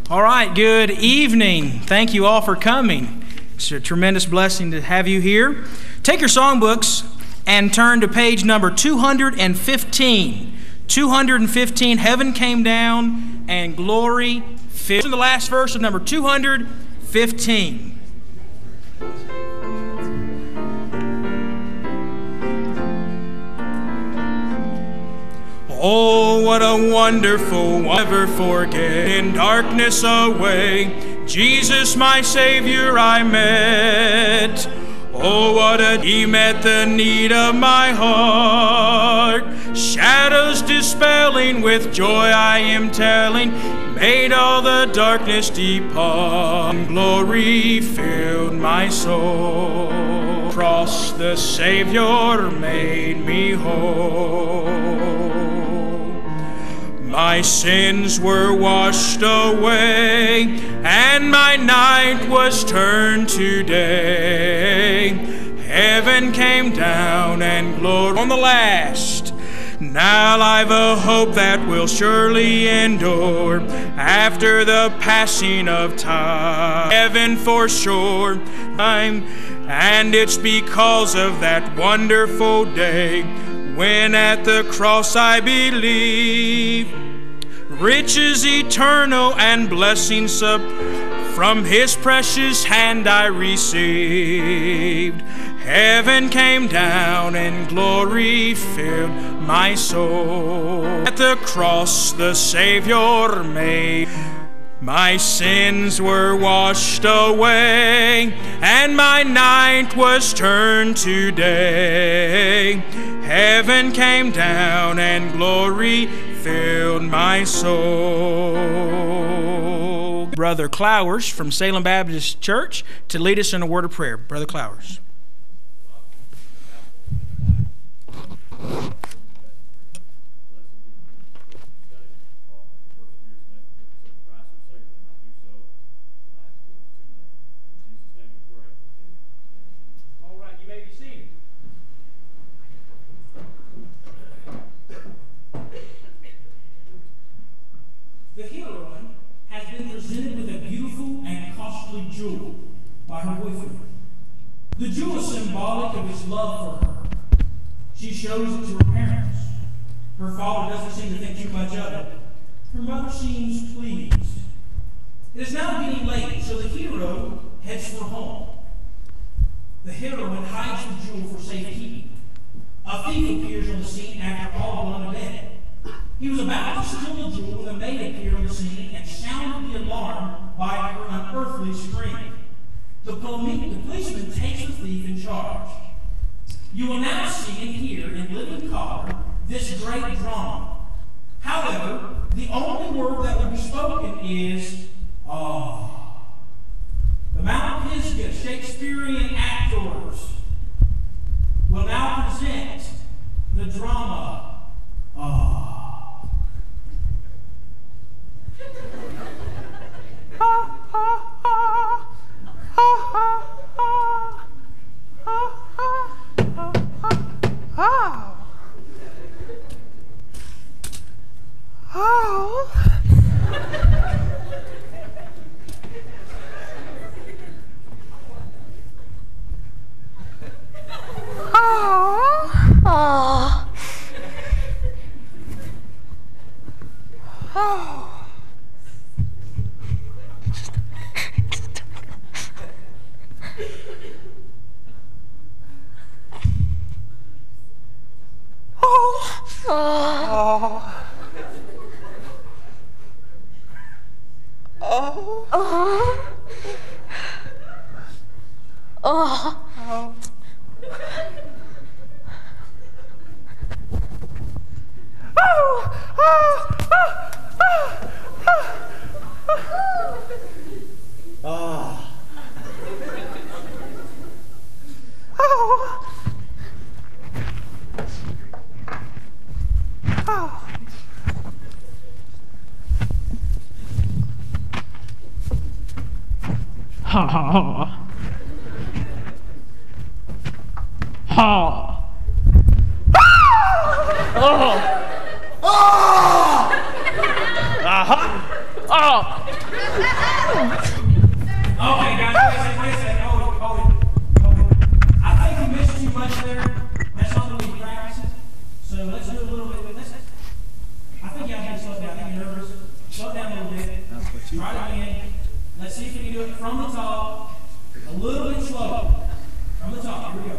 All right, good evening. Thank you all for coming. It's a tremendous blessing to have you here. Take your songbooks and turn to page number 215. 215, Heaven Came Down and Glory Filled. In the last verse of number 215. Oh, what a wonderful, never forget. In darkness away, Jesus, my Savior, I met. Oh, what a He met the need of my heart. Shadows dispelling, with joy I am telling, made all the darkness depart. Glory filled my soul. Cross the Savior made me whole. My sins were washed away, and my night was turned to day. Heaven came down and glory on the last. Now I've a hope that will surely endure after the passing of time. Heaven for sure, and it's because of that wonderful day when at the cross I believe. Riches eternal and blessings from His precious hand I received. Heaven came down and glory filled my soul. At the cross the Savior made. My sins were washed away, and my night was turned to day. Heaven came down and glory filled my soul. Brother Clowers from Salem Baptist Church to lead us in a word of prayer. Brother Clowers. The heroine has been presented with a beautiful and costly jewel by her boyfriend. The jewel is symbolic of his love for her. She shows it to her parents. Her father doesn't seem to think too much of it. Her mother seems pleased. It is now getting late, so the hero heads for home. The heroine hides the jewel for safekeeping. A thief appears on the scene after all have gone to bed. He was about to steal the jewel when a maid appeared on the scene and sounded the alarm by her unearthly scream. The policeman takes the thief in charge. You will now see and hear in living color this great drama. However, the only word that will be spoken is "ah." The Mount Pisgah Shakespearean actors will now present the drama "ah." Ha ha ha. Ha. Oh. Oh. Aha. Oh. Okay, guys, wait a second. Hold it. I think you missed too much there. That's not the way you practice it. So let's do a little bit. I think you have to slow down. I think you're nervous. Slow down a little bit. Try it again. Let's see if we can do it from the top. A little bit slower. From the top. Here we go.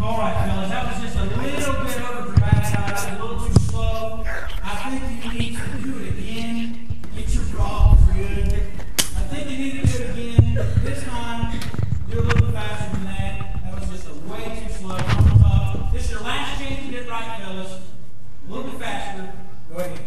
All right, fellas, that was just a little bit over dramatic. That was a little too slow. I think you need to do it again. Get your draw good. I think you need to do it again. This time, do a little bit faster than that. That was just a way too slow. This is your last chance to get it right, fellas. A little bit faster. Go ahead.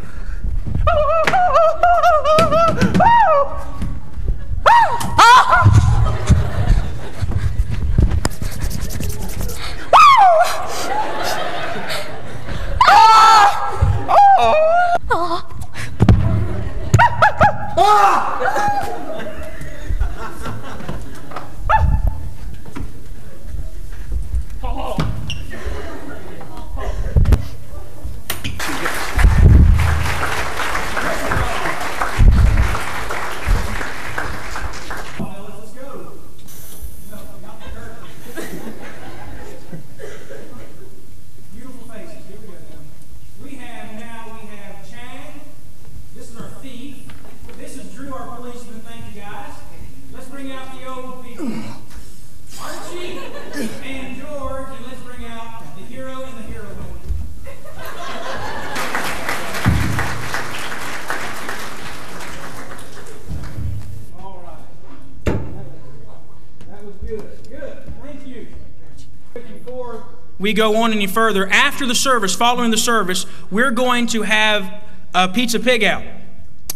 we go on any further, after the service, following the service, we're going to have a pizza pig out.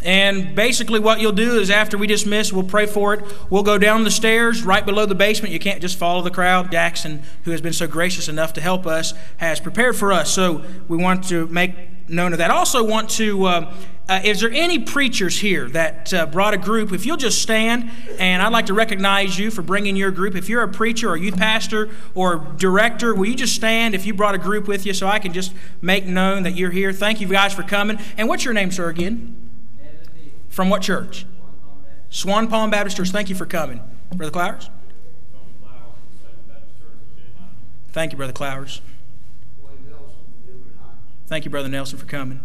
And basically what you'll do is after we dismiss, we'll pray for it. We'll go down the stairs right below the basement. You can't just follow the crowd. Jackson, who has been so gracious enough to help us, has prepared for us. So we want to make known of that. I also want to, is there any preachers here that brought a group? If you'll just stand, and I'd like to recognize you for bringing your group. If you're a preacher or youth pastor or director, will you just stand if you brought a group with you so I can just make known that you're here? Thank you guys for coming. And what's your name, sir, again? From what church? Swan Palm Baptist Church. Thank you for coming. Brother Clowers? Thank you, Brother Clowers. Thank you, Brother Nelson, for coming.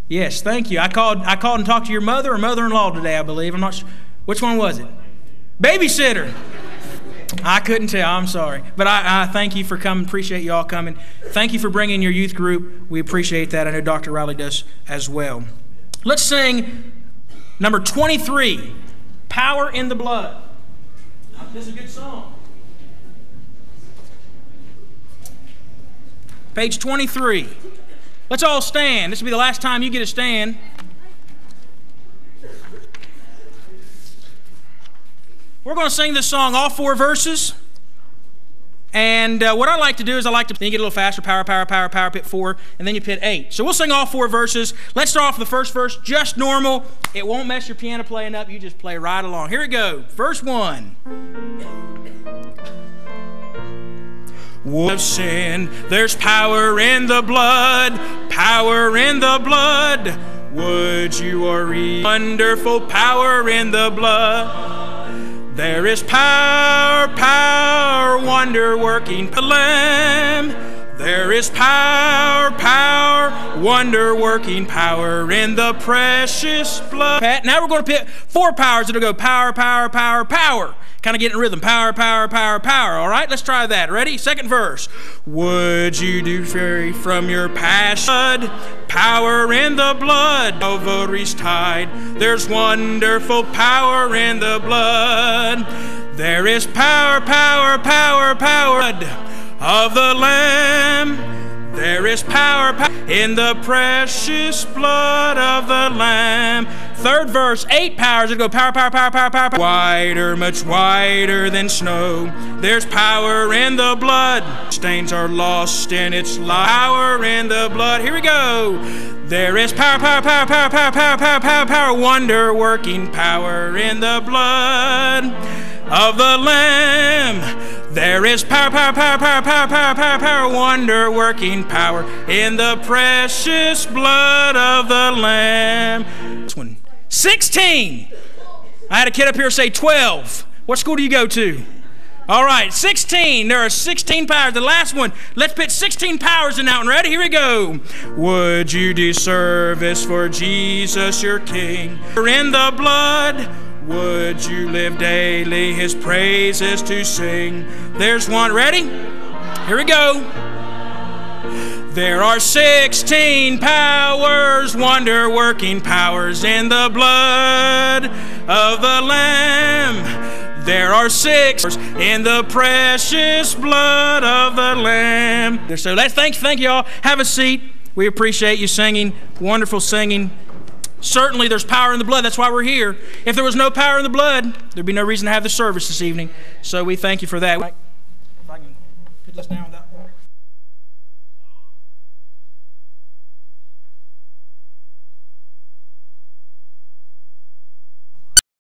Yes, thank you. I called and talked to your mother or mother-in-law today, I believe. I'm not sure. Which one was it? Babysitter. I couldn't tell. I'm sorry. But I thank you for coming. Appreciate you all coming. Thank you for bringing your youth group. We appreciate that. I know Dr. Riley does as well. Let's sing number 23, Power in the Blood. This is a good song. Page 23. Let's all stand. This will be the last time you get to stand. We're going to sing this song, all 4 verses. And what I like to do is then you get a little faster, power, power, power, power, pit 4, and then you pit 8. So we'll sing all 4 verses. Let's start off with the first verse, just normal. It won't mess your piano playing up. You just play right along. Here we go. Verse 1. Of sin, there's power in the blood, power in the blood. Would you or wonderful power in the blood? There is power, power, wonder-working Lamb. There is power, power, wonder-working power in the precious blood. Now we're going to pit 4 powers that'll go power, power, power, power. Kind of getting rhythm. Power, power, power, power. All right, let's try that. Ready? Second verse. Would you do free from your passion? Power in the blood. Calvary's tide. There's wonderful power in the blood. There is power, power, power, power of the Lamb. There is power, power in the precious blood of the Lamb. Third verse, 8 powers that go power, power, power, power, power, power. Wider, much wider than snow. There's power in the blood. Stains are lost in its light. Power in the blood. Here we go. There is power, power, power, power, power, power, power, power, power. Wonder-working power in the blood of the Lamb. There is power, power, power, power, power, power, power, power, wonder-working power in the precious blood of the Lamb. This one. 16. I had a kid up here say 12. What school do you go to? All right, 16. There are 16 powers. The last one. Let's put 16 powers in that one. Ready? Here we go. Would you do service for Jesus, your King? In the blood. Would you live daily his praises to sing? There's one. Ready? Here we go. There are 16 powers, wonder-working powers in the blood of the Lamb. There are 6 in the precious blood of the Lamb. So thank you all. Have a seat. We appreciate you singing. Wonderful singing. Certainly there's power in the blood. That's why we're here. If there was no power in the blood, there'd be no reason to have the service this evening. So we thank you for that. If I can put this down without